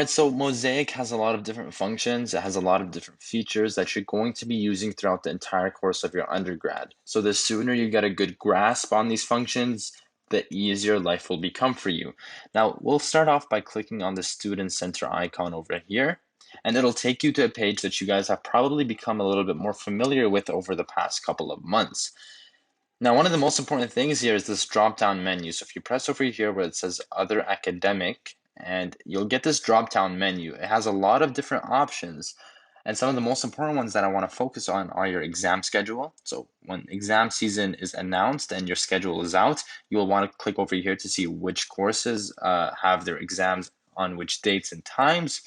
right, so Mosaic has a lot of different functions. It has a lot of different features that you're going to be using throughout the entire course of your undergrad. So the sooner you get a good grasp on these functions, the easier life will become for you. Now, we'll start off by clicking on the Student Center icon over here, and it'll take you to a page that you guys have probably become a little bit more familiar with over the past couple of months. Now, one of the most important things here is this drop-down menu. So if you press over here where it says Other Academic, and you'll get this drop-down menu. It has a lot of different options. And some of the most important ones that I want to focus on are your exam schedule. So when exam season is announced and your schedule is out, you'll want to click over here to see which courses have their exams on which dates and times.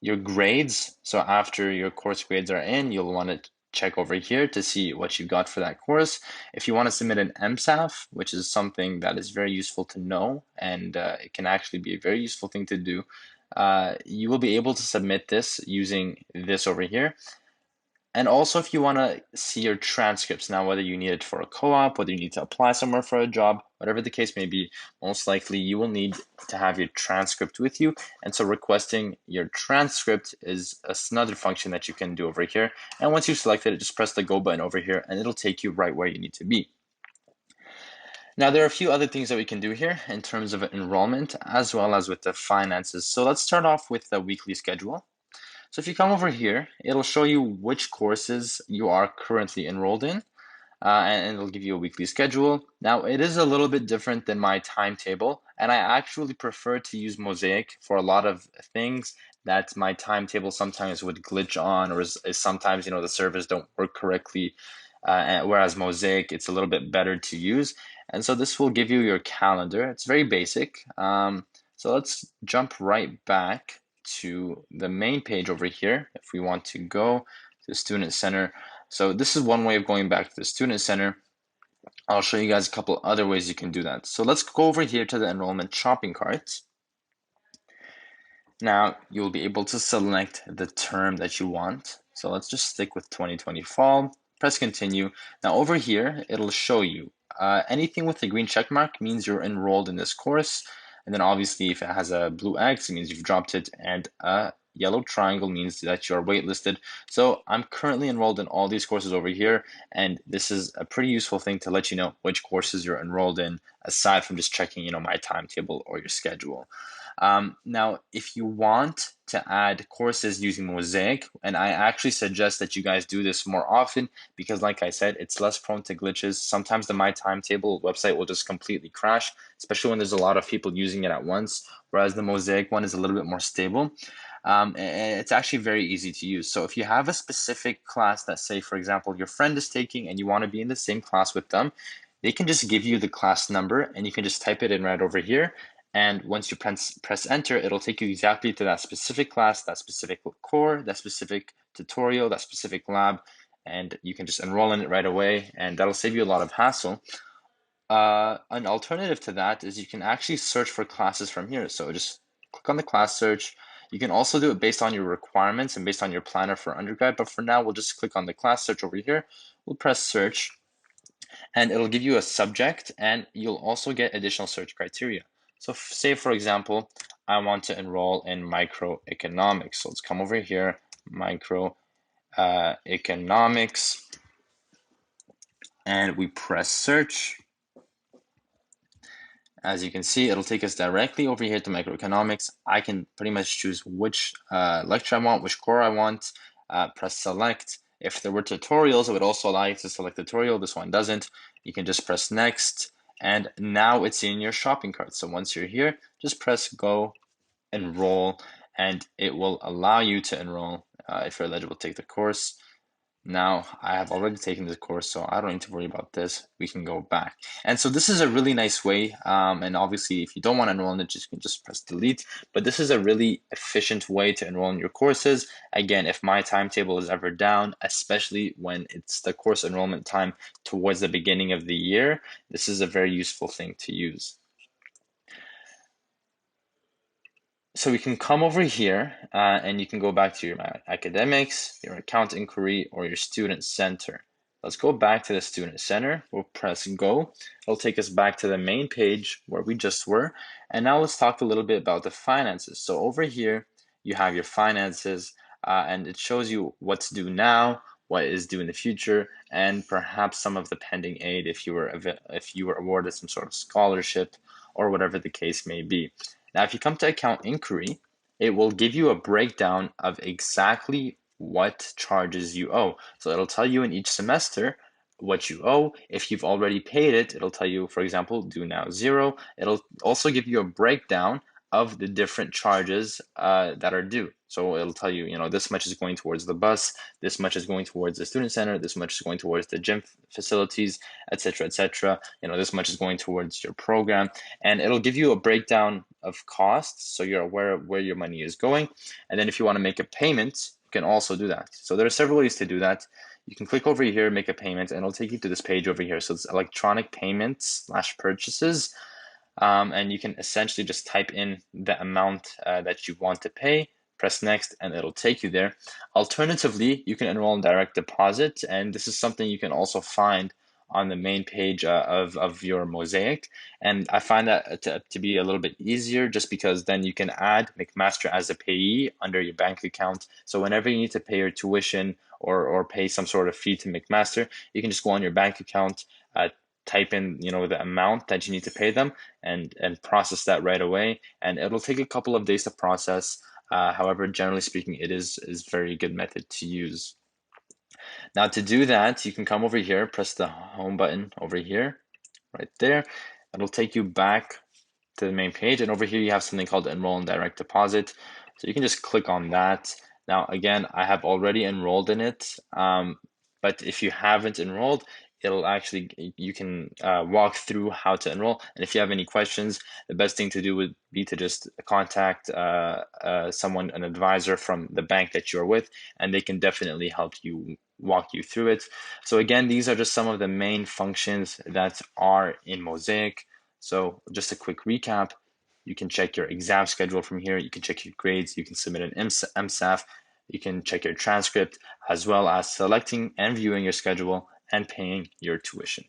Your grades, so after your course grades are in, you'll want to check over here to see what you got for that course. If you want to submit an MSAF, which is something that is very useful to know, and it can actually be a very useful thing to do, you will be able to submit this using this over here. And also, if you want to see your transcripts now, whether you need it for a co-op, whether you need to apply somewhere for a job, whatever the case may be, most likely you will need to have your transcript with you. And so requesting your transcript is another function that you can do over here. And once you've selected it, just press the go button over here and it'll take you right where you need to be. Now, there are a few other things that we can do here in terms of enrollment as well as with the finances. So let's start off with the weekly schedule. So if you come over here, it'll show you which courses you are currently enrolled in, and it'll give you a weekly schedule. Now, it is a little bit different than my timetable, and I actually prefer to use Mosaic for a lot of things that my timetable sometimes would glitch on, or is sometimes, the servers don't work correctly, whereas Mosaic, it's a little bit better to use. And so this will give you your calendar. It's very basic. So let's jump right back to the main page over here if we want to go to the Student Center. So this is one way of going back to the Student Center. I'll show you guys a couple other ways you can do that. So let's go over here to the enrollment shopping cart. Now you'll be able to select the term that you want. So let's just stick with 2020 fall, press continue. Now over here, it'll show you anything with the green check mark means you're enrolled in this course. And then obviously if it has a blue X, it means you've dropped it, and a yellow triangle means that you're waitlisted. So I'm currently enrolled in all these courses over here, and this is a pretty useful thing to let you know which courses you're enrolled in, aside from just checking, my timetable or your schedule. Now, if you want to add courses using Mosaic, and I actually suggest that you guys do this more often because, like I said, it's less prone to glitches. Sometimes the My Timetable website will just completely crash, especially when there's a lot of people using it at once, whereas the Mosaic one is a little bit more stable. And it's actually very easy to use. So if you have a specific class that, say, for example, your friend is taking and you want to be in the same class with them, they can just give you the class number and you can just type it in right over here. And once you press enter, it'll take you exactly to that specific class, that specific core, that specific tutorial, that specific lab, and you can just enroll in it right away, and that'll save you a lot of hassle. An alternative to that is you can actually search for classes from here. So just click on the class search. You can also do it based on your requirements and based on your planner for undergrad, but for now, we'll just click on the class search over here. We'll press search, and it'll give you a subject, and you'll also get additional search criteria. So say, for example, I want to enroll in microeconomics. So let's come over here, microeconomics, and we press search. As you can see, it'll take us directly over here to microeconomics. I can pretty much choose which lecture I want, which core I want, press select. If there were tutorials, it would also allow you to select tutorial. This one doesn't. You can just press next, and now it's in your shopping cart. So once you're here, just press go, enroll, and it will allow you to enroll if you're eligible to take the course. Now, I have already taken the course, so I don't need to worry about this. We can go back. And so this is a really nice way. And obviously, if you don't want to enroll in it, you can just press delete. But this is a really efficient way to enroll in your courses. Again, if my timetable is ever down, especially when it's the course enrollment time towards the beginning of the year, this is a very useful thing to use. So we can come over here and you can go back to your academics, your account inquiry, or your student center. Let's go back to the student center. We'll press go. It'll take us back to the main page where we just were. And now let's talk a little bit about the finances. So over here, you have your finances, and it shows you what's due now, what is due in the future, and perhaps some of the pending aid if you were awarded some sort of scholarship or whatever the case may be. Now, if you come to account inquiry, it will give you a breakdown of exactly what charges you owe. So it'll tell you in each semester what you owe. If you've already paid it, it'll tell you, for example, due now 0. It'll also give you a breakdown of the different charges that are due. So it'll tell you, this much is going towards the bus, this much is going towards the student center, this much is going towards the gym facilities, etc., etc. This much is going towards your program, and it'll give you a breakdown of costs, so you're aware of where your money is going. And then if you want to make a payment, you can also do that. So there are several ways to do that. You can click over here, make a payment, and it'll take you to this page over here. So it's electronic payments / purchases. And you can essentially just type in the amount that you want to pay, press next, and it'll take you there. Alternatively, you can enroll in direct deposit, and this is something you can also find on the main page of your Mosaic. And I find that to be a little bit easier, just because then you can add McMaster as a payee under your bank account. So whenever you need to pay your tuition or pay some sort of fee to McMaster, you can just go on your bank account, type in the amount that you need to pay them, and process that right away. And it'll take a couple of days to process. However, generally speaking, it is very good method to use. Now, to do that, you can come over here, press the home button over here, right there. It'll take you back to the main page, and over here you have something called Enroll in Direct Deposit. So you can just click on that. Now, again, I have already enrolled in it, but if you haven't enrolled, it'll actually, you can walk through how to enroll. And if you have any questions, the best thing to do would be to just contact someone, an advisor from the bank that you're with, and they can definitely help you, walk you through it. So again, these are just some of the main functions that are in Mosaic. So just a quick recap: you can check your exam schedule from here, you can check your grades, you can submit an MSAF, you can check your transcript, as well as selecting and viewing your schedule and paying your tuition.